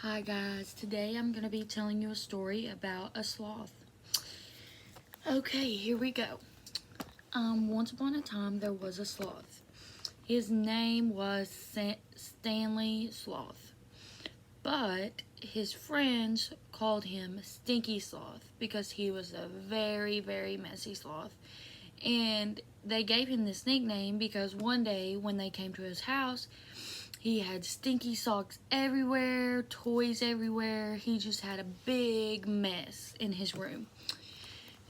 Hi guys, today I'm going to be telling you a story about a sloth. Okay, here we go. Once upon a time there was a sloth. His name was Stanley Sloth. But his friends called him Stinky Sloth because he was a very, very messy sloth. And they gave him this nickname because one day when they came to his house, he had stinky socks everywhere, toys everywhere. He just had a big mess in his room.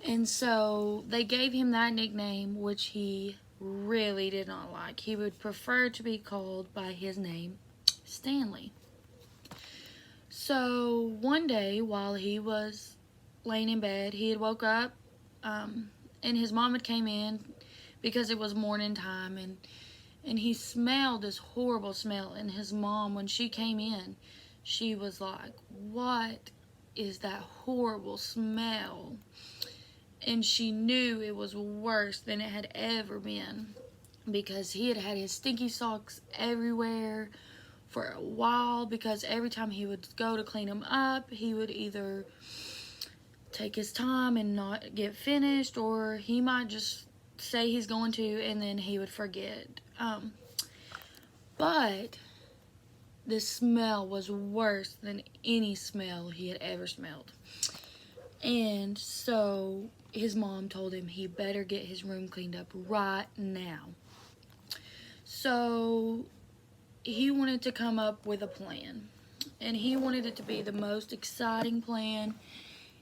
And so they gave him that nickname, which he really did not like. He would prefer to be called by his name, Stanley. So one day while he was laying in bed, he had woke up and his mom had came in because it was morning time, and he smelled this horrible smell. And his mom, when she came in, she was like, "What is that horrible smell?" And she knew it was worse than it had ever been because he had had his stinky socks everywhere for a while, because every time he would go to clean them up, he would either take his time and not get finished, or he might just say he's going to and then he would forget. But the smell was worse than any smell he had ever smelled. And so his mom told him he better get his room cleaned up right now. So he wanted to come up with a plan, and he wanted it to be the most exciting plan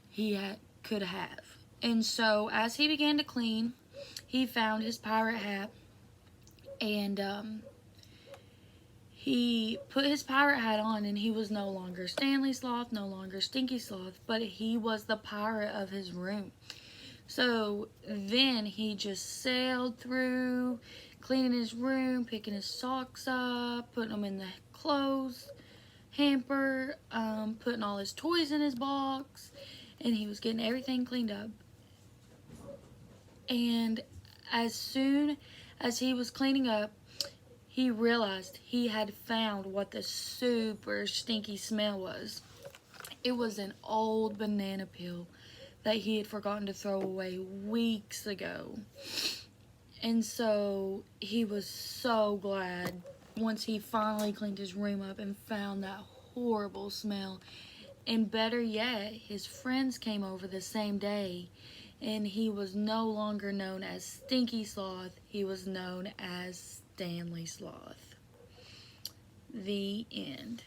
he could have. And so as he began to clean, he found his pirate hat, and he put his pirate hat on, and he was no longer Stanley Sloth, no longer Stinky Sloth, but he was the pirate of his room. So then he just sailed through, cleaning his room, picking his socks up, putting them in the clothes hamper, putting all his toys in his box, and he was getting everything cleaned up. And as soon as he was cleaning up, he realized he had found what the super stinky smell was. It was an old banana peel that he had forgotten to throw away weeks ago. And so he was so glad once he finally cleaned his room up and found that horrible smell. And better yet, his friends came over the same day, and he was no longer known as Stinky Sloth. He was known as Stanley Sloth. The end.